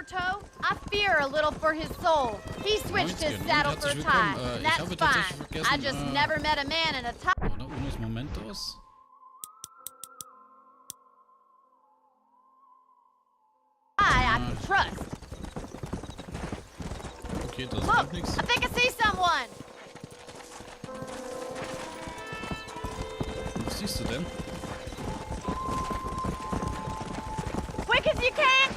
toe? I fear a little for his soul. He switched his saddle for a tie. That's fine. I just never met a man in a tie. Oder unos momentos. I can trust. Okay, das Look, ist nichts. I think I see someone. Was siehst du denn? Quick as you can.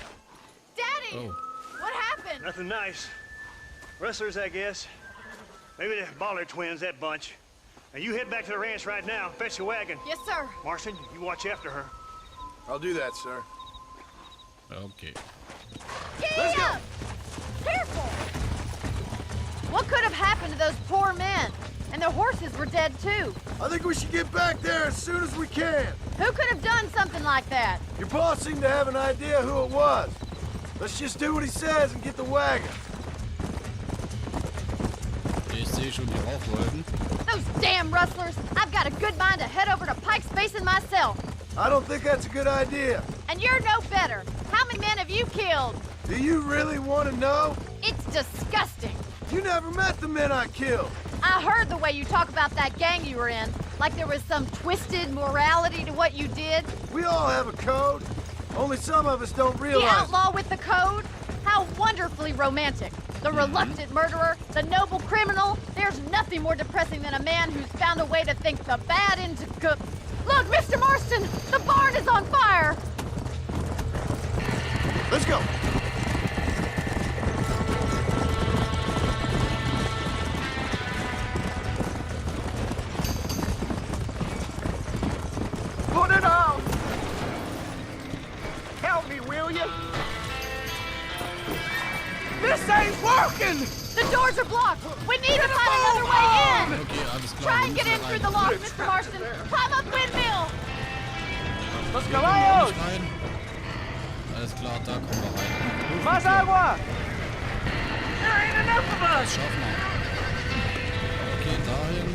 Daddy, Oh. what happened? Nothing nice. Rustlers, I guess. Maybe the Ballard twins, that bunch. Now you head back to the ranch right now. Fetch a wagon. Yes, sir. Marston, you watch after her. I'll do that, sir. Okay. Giddy up! Careful! What could have happened to those poor men? And their horses were dead too. I think we should get back there as soon as we can. Who could have done something like that? Your boss seemed to have an idea who it was. Let's just do what he says and get the wagon. Ich sehe schon die Rauchwolken. Those damn rustlers! I've got a good mind to head over to Pike's Basin myself. I don't think that's a good idea. And you're no better. How many men have you killed? Do you really want to know? It's disgusting. You never met the men I killed. I heard the way you talk about that gang you were in, like there was some twisted morality to what you did. We all have a code. Only some of us don't The realize. outlaw with the code? How wonderfully romantic. The reluctant murderer, the noble criminal. There's nothing more depressing than a man who's found a way to think the bad into good. Look, Mr. Marston, the barn is on fire. Let's go. Put it on! Help me, will you? This ain't working! The doors are blocked. We need to find another way in. Okay, alles klar. Try wir and get müssen in through rein. the lock, Mr. Marston. Climb up windmill. Los Hier caballos! kommen wir nicht rein. Alles klar, da kommen wir rein. Más agua! There ain't enough of Das us! schaffen wir. Okay, dahin.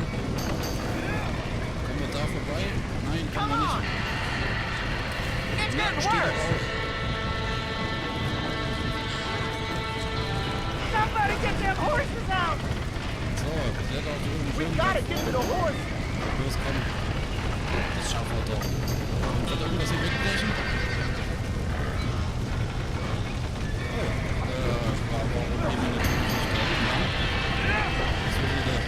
Kommen wir da vorbei? Nein, können wir nicht. It's Ja, getting steht da worse! auch. Somebody get them horses out! So, sehr da drüben. We gotta get to the horse! Los, komm. Das schaffen wir doch. Wird irgendwas hier wegbrechen? Oh, warum gehen wir nicht da oben lang? Das wird wieder...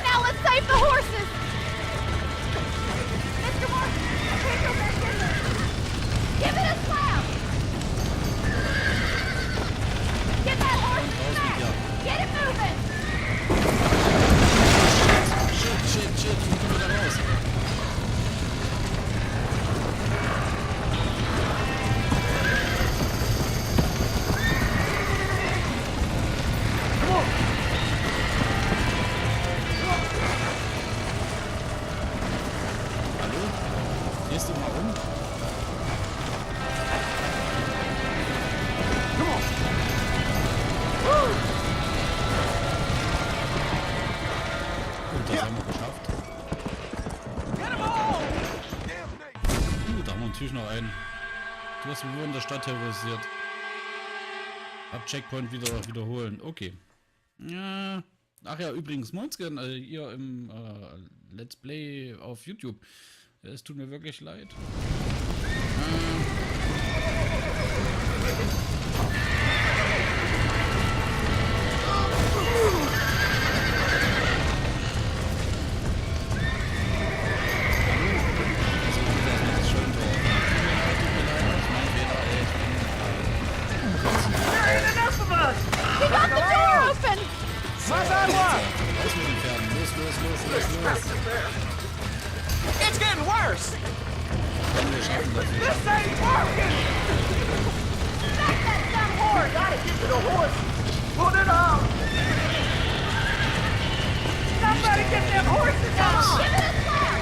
Now let's save the horses. Mr. Marston, can't go back in there. Give it a slap. Get that horse back. Get it moving. Shit, wie kommen wir da raus? Hallo? Gehst du mal um? Gut, das haben wir geschafft. Da haben wir natürlich noch einen. Du hast Bewohner der Stadt terrorisiert. Ab Checkpoint wiederholen. Okay. Ja. Ach ja, übrigens, Moinsken, ihr im Let's Play auf YouTube. Es tut mir wirklich leid. There ain't enough of us! We got the door open. Más agua! Raus mit den Pferden. Los. It's getting worse! Komm, wir schaffen das. This ain't working! Back that dumb horse. Gotta get to the horse! Put it on! Somebody get them horses Come out! on. Give it a slap.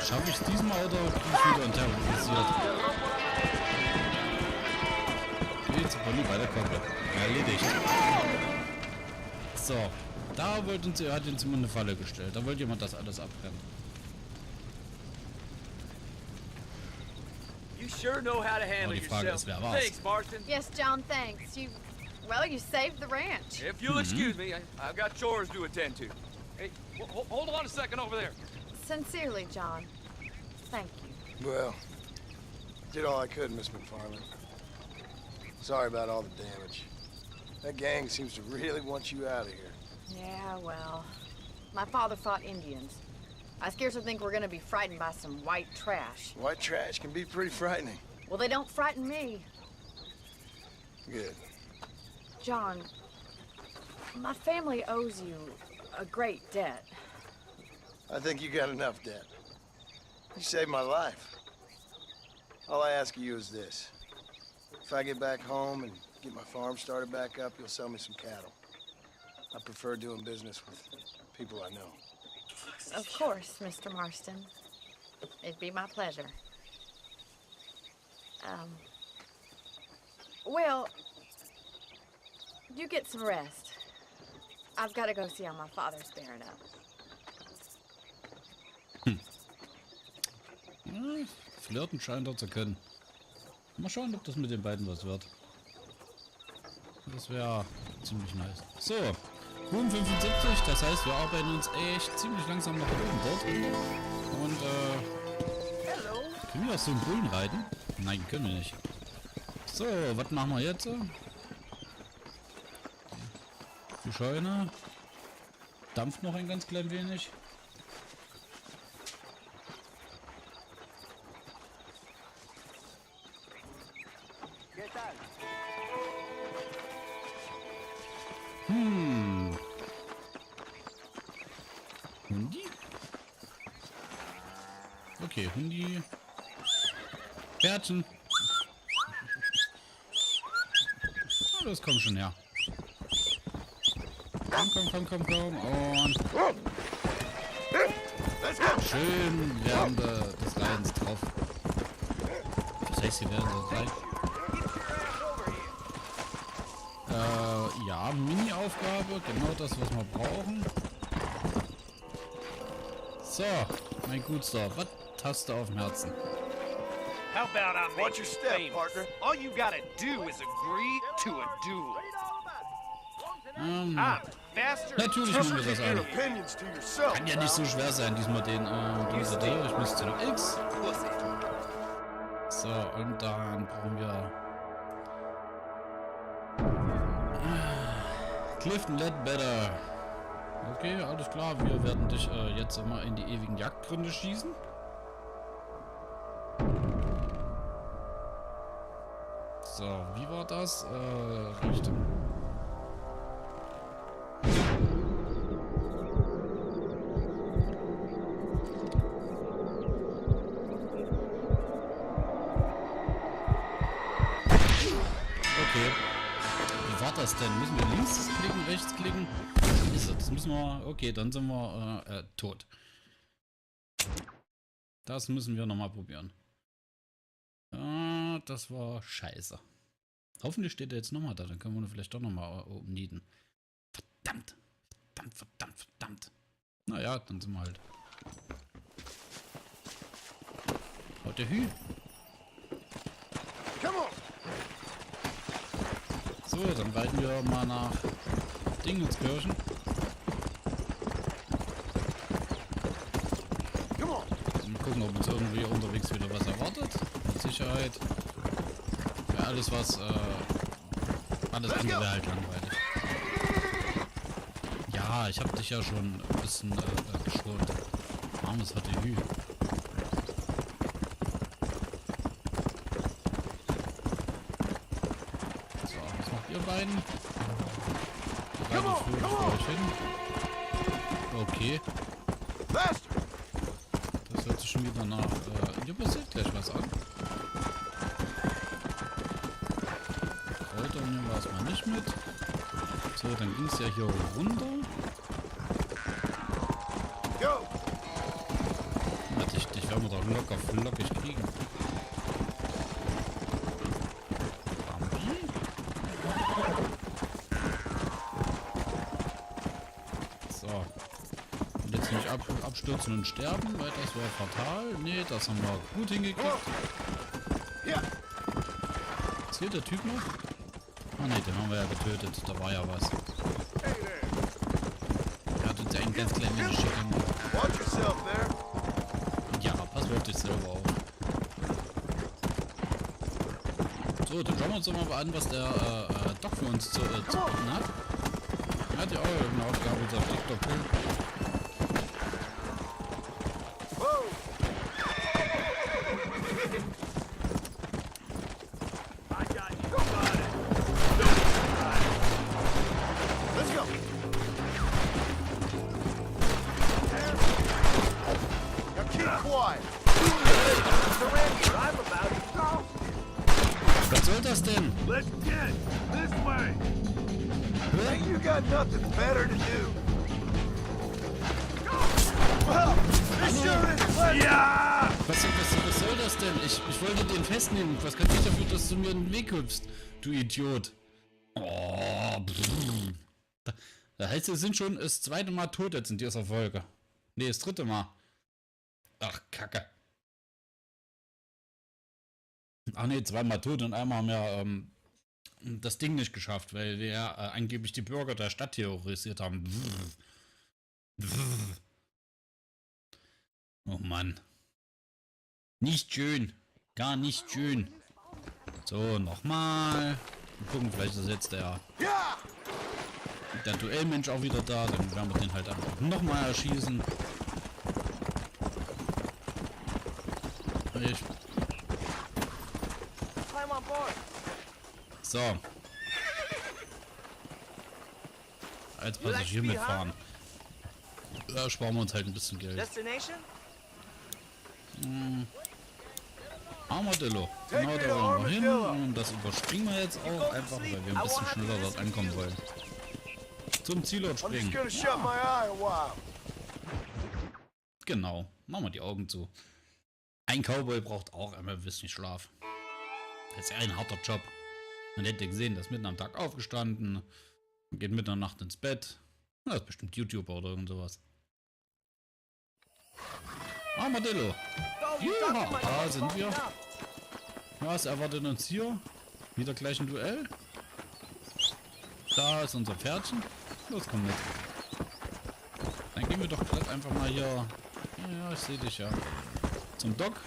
Schaffe ich es diesmal oder kriege ich wieder terrorisiert? Geht's aber nie bei der Koppe. Erledigt. So. Da hat uns immer eine Falle gestellt. Da wollte jemand das alles abbrennen. You sure know how to handle die Frage yourself. ist, wer war's? Thanks, Marston. Yes, John, thanks. You saved the ranch. If you'll excuse me, I've got chores to attend to. Hey, hold on a second over there. Sincerely, John. Thank you. Well, did all I could, Miss MacFarlane. Sorry about all the damage. That gang seems to really want you out of here. Yeah, well, my father fought Indians. I scarcely think we're gonna be frightened by some white trash. White trash can be pretty frightening. Well, they don't frighten me. Good. John, my family owes you a great debt. I think you got enough debt. You saved my life. All I ask of you is this. If I get back home and get my farm started back up, you'll sell me some cattle. I prefer doing business with people I know. Of course, Mr. Marston. It'd be my pleasure. Well, you get some rest. I've got to go see how my father's bearing up. Ja, flirten scheint er zu können. Mal schauen, ob das mit den beiden was wird. Das wäre ziemlich nice. So, Boom 75, das heißt, wir arbeiten uns echt ziemlich langsam nach oben dort. Und, können wir auf so einen Bullen reiten? Nein, können wir nicht. So, was machen wir jetzt? Die Scheune dampft noch ein ganz klein wenig. Hundi? Okay, Hundi. Bärchen. Oh, das kommt schon her. Komm. Und schön während des Leidens drauf. Was heißt hier während des Leidens? Ja, Mini-Aufgabe. Genau das, was wir brauchen. So, mein Gutster. Was hast du auf dem Herzen? How about I make Watch your you step, famous? partner. All you gotta do is agree to a duel. I'm faster. Natürlich nehmen wir das Keep your an. opinions to yourself. Kann ja nicht so schwer sein, diesmal den Böse. Ich muss zu dem X. So, und dann brauchen wir Clifton Ledbetter. Okay, alles klar. Wir werden dich jetzt immer in die ewigen Jagdgründe schießen. So, wie war das? Richtung. Okay. Wie war das denn? Müssen wir links klicken, rechts klicken? Ist es? Das müssen wir. Okay, dann sind wir tot. Das müssen wir nochmal probieren. Das war scheiße. Hoffentlich steht er jetzt nochmal da. Dann können wir ihn vielleicht doch nochmal oben nieden. Verdammt. Verdammt. Naja, dann sind wir halt. Haut der Hü. So, dann reiten wir mal nach Dingenskirchen. Und gucken, ob uns irgendwie unterwegs wieder was erwartet. Mit Sicherheit. Ja, alles was, alles andere wäre halt langweilig. Ja, ich hab dich ja schon ein bisschen geschont. Armes hatte Hü. So, was macht ihr beiden? Beide führen vor euch hin. Okay. Das hört sich schon wieder nach, hier passiert gleich was an. Kräuter nehmen wir erstmal nicht mit. So, dann ging es ja hier runter. Warte, ich werden wir doch locker flockig kriegen. So. Und jetzt nicht abstürzen und sterben, weil das wäre fatal. Nee, das haben wir gut hingekriegt. Ist hier der Typ noch? Ah ne, den haben wir ja getötet. Da war ja was. Er hat uns ja ein ganz klein wenig schick gemacht. Ja, pass auf dich selber auf. So, dann schauen wir uns doch mal an, was der Doc für uns zu bieten hat. Er hat ja auch eine Aufgabe, unser Doppel. Was soll das denn? Let's get this way. Hey, you got nothing better to do. Well, this sure is pleasant. Ja! Was soll das denn? Ich wollte den festnehmen. Was kann ich dafür, dass du mir in den Weg hüpfst, du Idiot? Oh, da heißt, wir sind schon das zweite Mal tot jetzt in dieser Folge. Nee, das dritte Mal. Ach, Kacke. Ach nee, zweimal tot und einmal haben wir das Ding nicht geschafft, weil wir angeblich die Bürger der Stadt terrorisiert haben. Oh Mann. Nicht schön. Gar nicht schön. So, nochmal. Gucken, vielleicht ist jetzt der Duellmensch auch wieder da. Dann werden wir den halt einfach nochmal erschießen. So. Als Passagier mitfahren. Da sparen wir uns halt ein bisschen Geld. Armadillo. Genau da wollen wir hin. Und das überspringen wir jetzt auch einfach, weil wir ein bisschen schneller dort ankommen wollen. Zum Zielort springen. Genau. Machen wir die Augen zu. Ein Cowboy braucht auch einmal ein bisschen Schlaf. Das ist ja ein harter Job. Man hätte gesehen, der ist mitten am Tag aufgestanden, geht mitten in der Nacht ins Bett. Das ist bestimmt YouTuber oder irgend sowas. Armadillo. Ja, da sind wir. Was erwartet uns hier? Wieder gleich ein Duell. Da ist unser Pferdchen. Los, komm mit. Dann gehen wir doch gleich einfach mal hier. Ja, ich sehe dich ja. Zum Doc.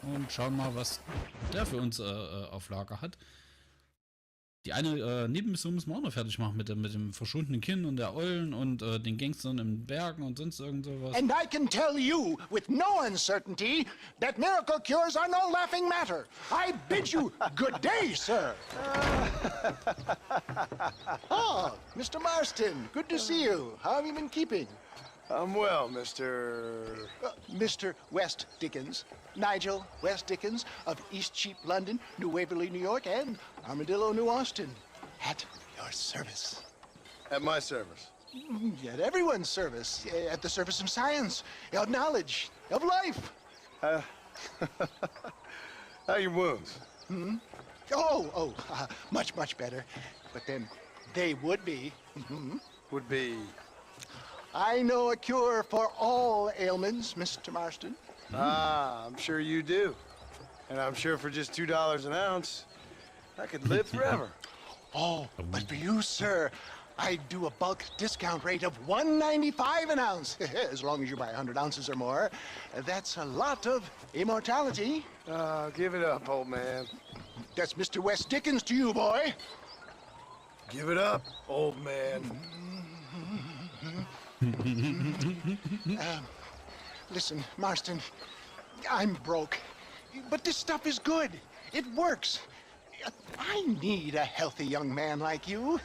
Und schauen mal, was der für uns auf Lager hat. Die eine Nebenmission müssen wir auch noch fertig machen mit dem verschwundenen Kind und der Eulen und den Gangstern in Bergen und sonst irgend sowas. And I can tell you with no uncertainty that miracle cures are no laughing matter. I bid you good day, sir. Oh, Mr. Marston, good to see you. How have you been keeping? I'm well, Mr. Mr. West Dickens. Nigel West Dickens of Eastcheap, London, New Waverly, New York, and Armadillo, New Austin. At your service. At my service. At everyone's service. At the service of science, of knowledge, of life. How are your wounds? Much, much better. But then they would be. Would be... I know a cure for all ailments, Mr. Marston. Ah, I'm sure you do. And I'm sure for just $2 an ounce, I could live forever. Oh, but for you, sir, I do a bulk discount rate of $1.95 an ounce. As long as you buy 100 ounces or more. That's a lot of immortality. Give it up, old man. That's Mr. West Dickens to you, boy. Give it up, old man. Listen, Marston, I'm broke, but this stuff is good. It works. I need a healthy young man like you.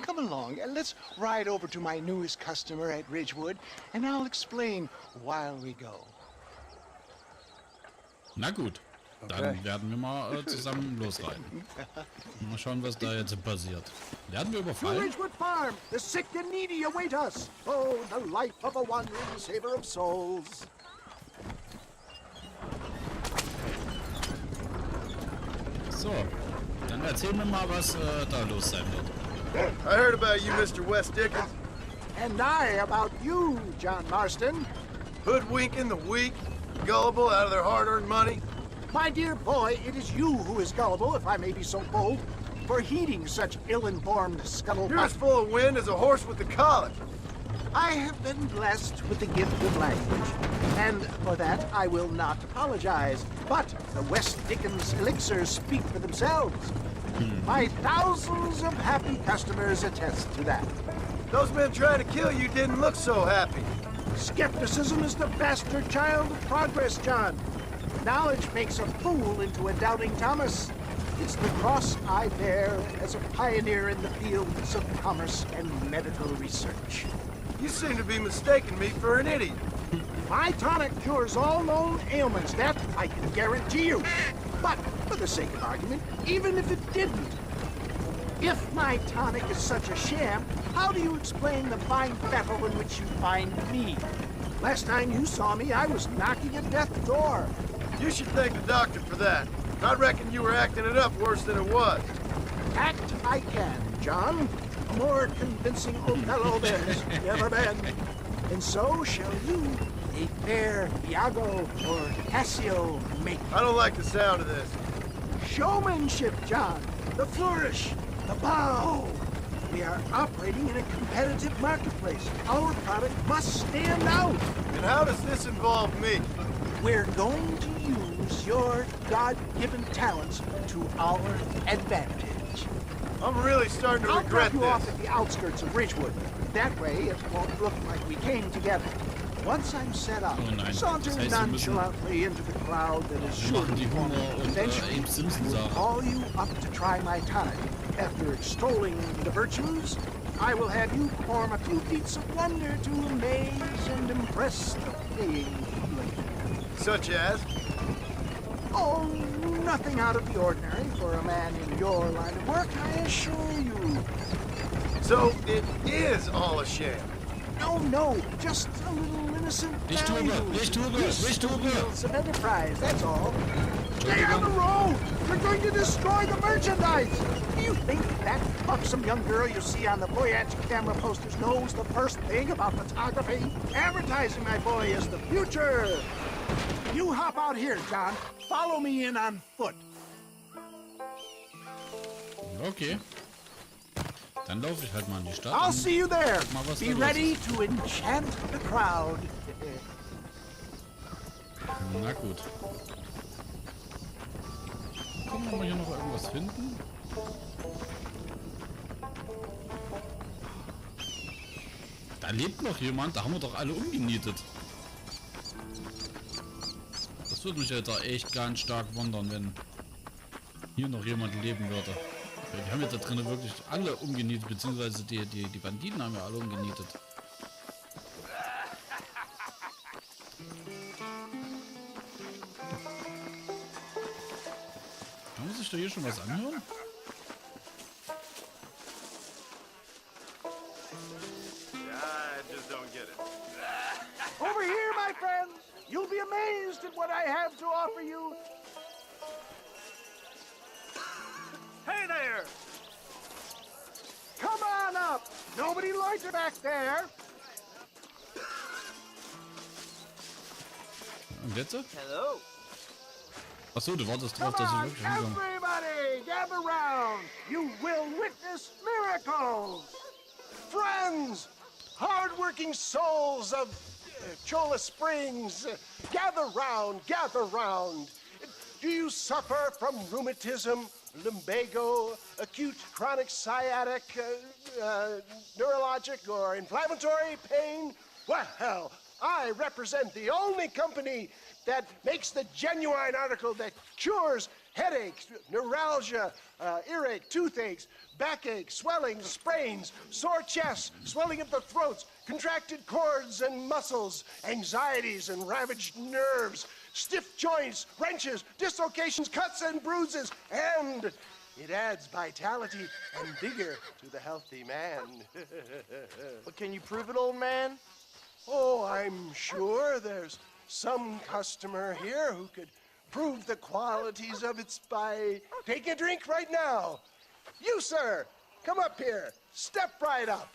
Come along, let's ride over to my newest customer at Ridgewood, and I'll explain while we go. Na gut, dann werden wir mal zusammen losreiten. Mal schauen, was da jetzt passiert. Werden wir To überfallen? Ridgewood Farm, the sick and needy await us. Oh, the life of a wandering saver of souls. So, dann erzähl mir mal, was da los sein wird. I heard about you, Mr. West Dickens. And I about you, John Marston. Hoodwinking the weak, gullible out of their hard-earned money. My dear boy, it is you who is gullible, if I may be so bold, for heeding such ill-informed scuttlebutt. You're as full of wind as a horse with the colic. I have been blessed with the gift of language, and for that I will not apologize. But the West Dickens elixirs speak for themselves. My thousands of happy customers attest to that. Those men trying to kill you didn't look so happy. Skepticism is the bastard child of progress, John. Knowledge makes a fool into a doubting Thomas. It's the cross I bear as a pioneer in the fields of commerce and medical research. You seem to be mistaking me for an idiot. My tonic cures all known ailments, that I can guarantee you. But, for the sake of argument, even if it didn't, if my tonic is such a sham, how do you explain the fine battle in which you find me? Last time you saw me, I was knocking at death's door. You should thank the doctor for that. I reckon you were acting it up worse than it was. Act I can, John. A more convincing Othello there's never been. And so shall you, a fair Iago or Cassio make. I don't like the sound of this. Showmanship, John. The flourish, the bow. We are operating in a competitive marketplace. Our product must stand out. And how does this involve me? We're going to use your God-given talents to our advantage. I'm really starting to I'll regret drop you off this. at the outskirts of Ridgewood. That way, it won't look like we came together. Once I'm set up, Oh nein, saunter das heißt, wir müssen- nonchalantly into the crowd that is Wir sure machen to die form. Humor und Eventually, Abe Simpson I will Sache. call you up to try my tonic. After extolling the virtues, I will have you perform a few feats of wonder to amaze and impress the paying public. Such as? Oh, nothing out of the ordinary for a man in your line of work, I assure you. So it is all a sham. No, just a little innocent Nicht Huber, value. nicht Huber, Use nicht the Huber. wheels of enterprise, that's all. Stay on the road! You're going to destroy the merchandise! Do you think that buxom young girl you see on the voyage camera posters knows the first thing about photography? Advertising, my boy, is the future! You hop out here, John. Follow me in on foot. Okay. Dann laufe ich halt mal in die Stadt. I'll und see you there. guck mal, was Be da los ready ist. to enchant the crowd. Na gut. Gucken, ob wir hier noch irgendwas finden. Da lebt noch jemand, da haben wir doch alle umgenietet. Das würde mich ja da echt ganz stark wundern, wenn hier noch jemand leben würde. Weil die haben ja da drinnen wirklich alle umgenietet, beziehungsweise die Banditen haben ja alle umgenietet. Kann man sich da hier schon was anhören? I just don't get it. Over here, my friends. You'll be amazed at what I have to offer you. Hey there! Come on up. Nobody loiter back there. Und jetzt? Hello. Achso, du wartest Come drauf, dass ich on, wirklich hinkomme. everybody. Gather round. You will witness miracles. Friends, hard-working souls of Cholla Springs, gather round, gather round. Do you suffer from rheumatism, lumbago, acute chronic sciatic, neurologic, or inflammatory pain? Well, I represent the only company that makes the genuine article that cures headaches, neuralgia, earache, toothaches, backache, swelling, sprains, sore chests, swelling of the throats, contracted cords and muscles, anxieties and ravaged nerves, stiff joints, wrenches, dislocations, cuts and bruises, and it adds vitality and vigor to the healthy man. But can you prove it, old man? Oh, I'm sure there's some customer here who could prove the qualities of its by taking a drink right now. You, sir, come up here. Step right up.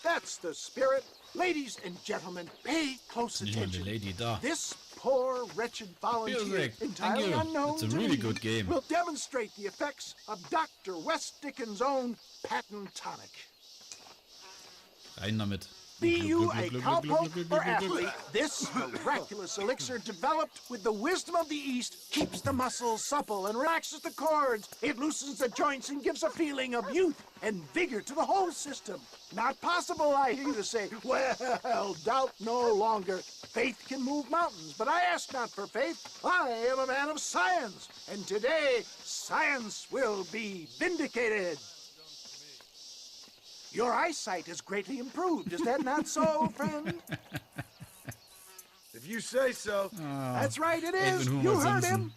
That's the spirit. Ladies and gentlemen, pay close attention. Lady da. This poor, wretched volunteer, Music. Thank entirely you. unknown It's a to really me, good game. will demonstrate the effects of Dr. West Dickens' own patent tonic. Rein damit. Be you a cowpoke or athlete, this miraculous elixir developed with the wisdom of the East keeps the muscles supple and relaxes the cords. It loosens the joints and gives a feeling of youth and vigor to the whole system. Not possible, I hear you say. Well, doubt no longer. Faith can move mountains, but I ask not for faith. I am a man of science, and today science will be vindicated. Your eyesight has greatly improved. Is that not so, friend? If you say so. That's right, it is. Even You Homer heard Simpson. him.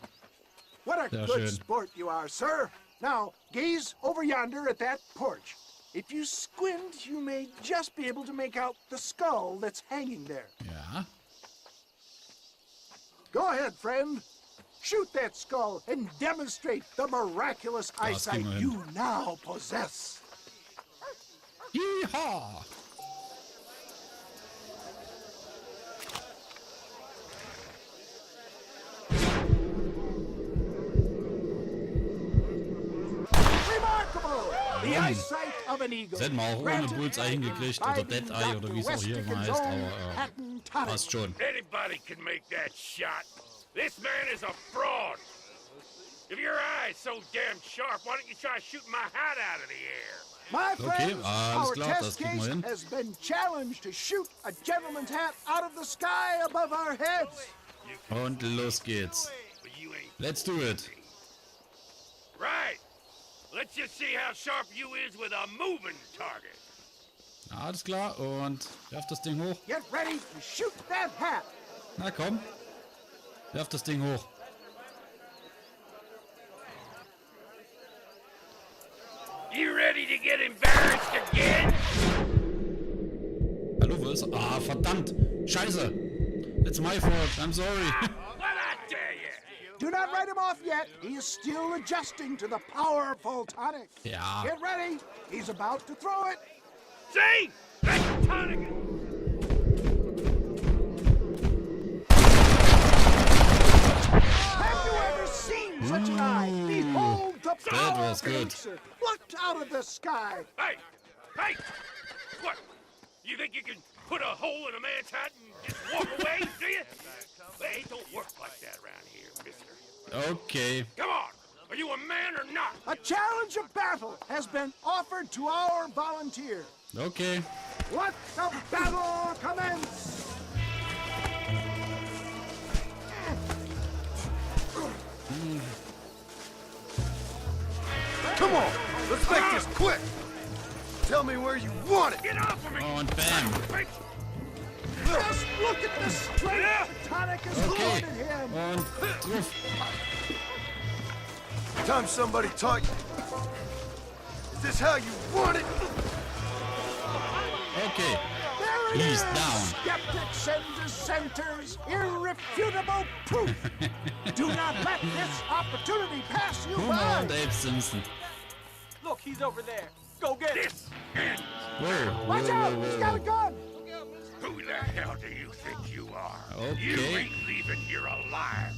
What a Sehr good schön. sport you are, sir. Now, gaze over yonder at that porch. If you squint, you may just be able to make out the skull that's hanging there. Ja. Go ahead, friend. Shoot that skull and demonstrate the miraculous eyesight kriegen wir hin. you now possess. Yeehaw! Remarkable! The eyesight of an eagle. Das hätten wir auch ohne Granted Bullseye hingekriegt by oder the Dead Eye oder wie es auch Dr. hier immer West heißt, Dickens' aber own patent tonic. passt schon. Anybody can make that shot. This man is a fraud. If your eye's so damn sharp, why don't you try shooting my hat out of the air? My friends, alles our klar, das test kriegen wir case hin. has been challenged to shoot a gentleman's hat out of the sky above our heads. Und los geht's. But you ain't Let's do it. right. Let's just see how sharp you is with a moving target. Alles klar und werf das Ding hoch. Get ready to shoot that hat. Na komm. Werf das Ding hoch. You ready to get embarrassed again? Hallo, wo ist er? Ah, verdammt. Scheiße. It's my fault. I'm sorry. What I tell you? Do not write him off yet. He is still adjusting to the powerful tonic. Ja. Get ready. He's about to throw it. See? That's tonic. Have you ever seen such an eye? Behold the That power was of the good. elixir plucked out of the sky. Hey! Hey! What? You think you can put a hole in a man's hat and just walk away, do you? Well, it don't work like that around here, mister. Okay. Come on! Are you a man or not? A challenge of battle has been offered to our volunteer. Okay. Let the battle commence! Come on, let's make this quick. Tell me where you want it. Get off of me! Und bam. Hey, Just look at the strength the tonic has Okay. loaded him. Und drauf. Time somebody taught you. Is this how you want it? Okay. There it He's is. down. Skeptics and dissenters, irrefutable proof. Do not let this opportunity pass you Homer by. und Abe Simpson. Look, he's over there. Go get him. this ends. Whoa. Watch whoa, out, whoa, he's whoa. got a gun. Who the hell do you think you are? You Okay. ain't leaving here alive.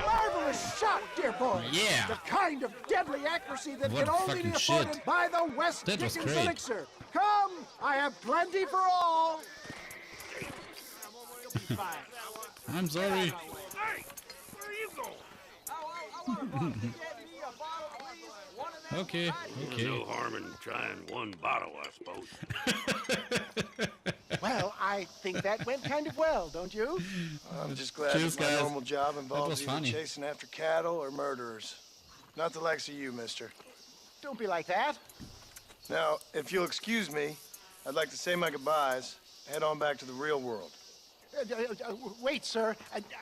Marvelous shot, dear boy. Yeah. The kind of deadly accuracy that What can only be fucking shit. afforded by the West That was Dickens great. elixir. Come, I have plenty for all. I'm sorry. Hey, where are you going? Okay. Okay. No harm in trying one bottle, I suppose. Well, I think that went kind of well, don't you? I'm just glad Cheers, that my guys. normal job was involves either funny. chasing after cattle or murderers. Not the likes of you, mister. Don't be like that. Now, if you'll excuse me, I'd like to say my goodbyes, head on back to the real world. Wait, sir.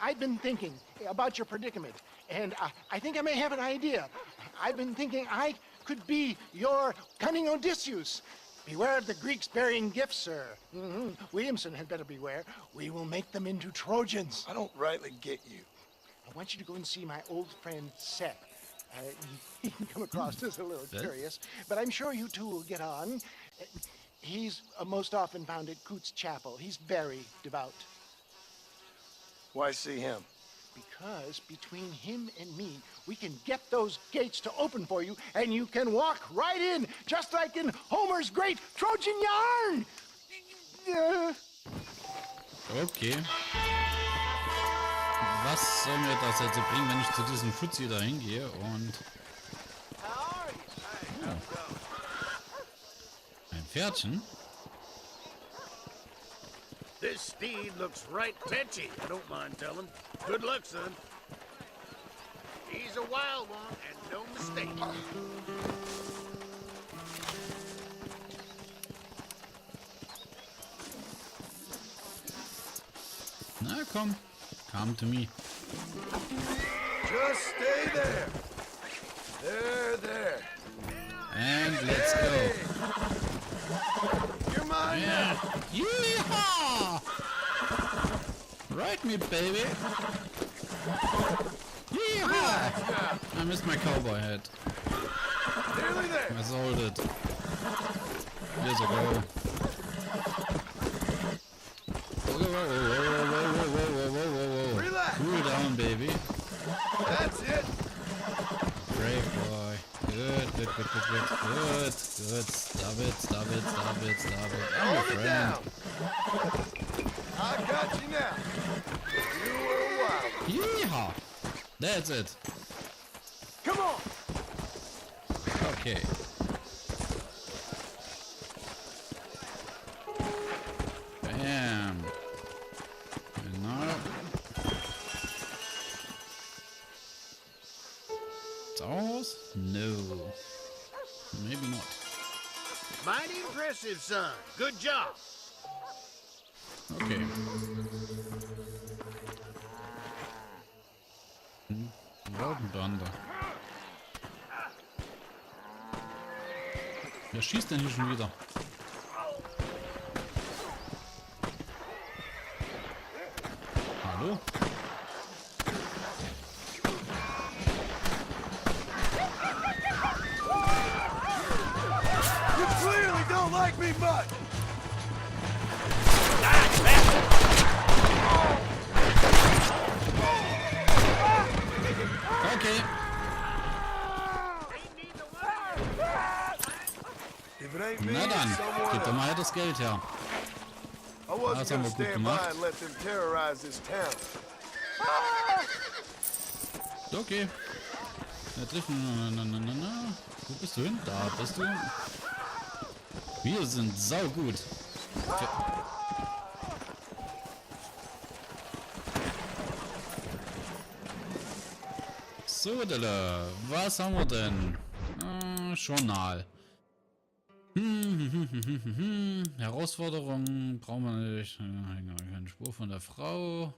I've been thinking about your predicament, and I think I may have an idea. I've been thinking I could be your cunning Odysseus. Beware of the Greeks bearing gifts, sir. Williamson had better beware. We will make them into Trojans. I don't rightly get you. I want you to go and see my old friend Seth. He can come across as a little curious, but I'm sure you two will get on. He's most often found at Coots Chapel. He's very devout. Why see him? Because between him and me, we can get those gates to open for you, and you can walk right in, just like in Homer's great Trojan yarn! Okay. Was soll mir das jetzt bringen, wenn ich zu diesem Fuzzi da hingehe und... Ja. Ein Pferdchen? This steed looks right tetchy, I don't mind telling. Good luck, son. He's a wild one, and no mistake. Na komm, come to me. Just stay there. There. And let's go. You're mine now. Yeehaw! Ride me, baby. Yeehaw! I missed my cowboy hat. Nearly there. I sold it. Years ago. Whoa. Relax. Cool down, baby. That's it. Brave boy. Good. Stop it. I'm your Hold it friend. down. I got you now. You were wild. Yeehaw! That's it. Come on. Okay. Bam. Genau. Aus? No. Maybe not. Mighty impressive, son. Good job. Okay. Raupenbande. Wer schießt denn hier schon wieder? Hallo? You clearly don't like me much. Okay. If it ain't me, Na dann, someone gib doch else. mal das Geld her. I wasn't Das haben gonna wir gut stand by gemacht. and let them terrorize this town. Okay. Der Treffen. Na. Wo bist du hin? Da bist du. Wir sind saugut. So, Dille. Was haben wir denn? Journal. Herausforderungen brauchen wir nicht. Keine Spur von der Frau.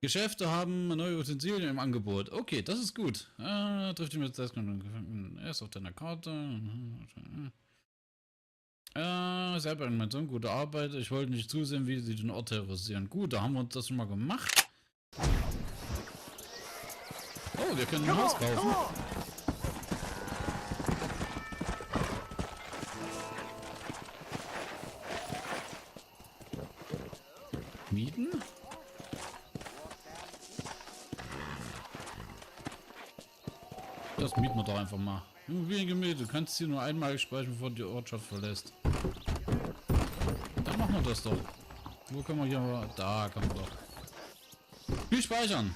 Geschäfte haben neue Utensilien im Angebot. Okay, das ist gut. Trifft ihn mit er ist auf deiner Karte. Selber mein Sohn, gute Arbeit. Ich wollte nicht zusehen, wie sie den Ort terrorisieren. Gut, da haben wir das schon mal gemacht. Oh, wir können ein Haus kaufen. Mieten? Das mieten wir doch einfach mal. Wenige Miete. Du kannst hier nur einmal speichern, bevor du die Ortschaft verlässt. Dann machen wir das doch. Wo können wir hier? Da kann man doch. Viel speichern.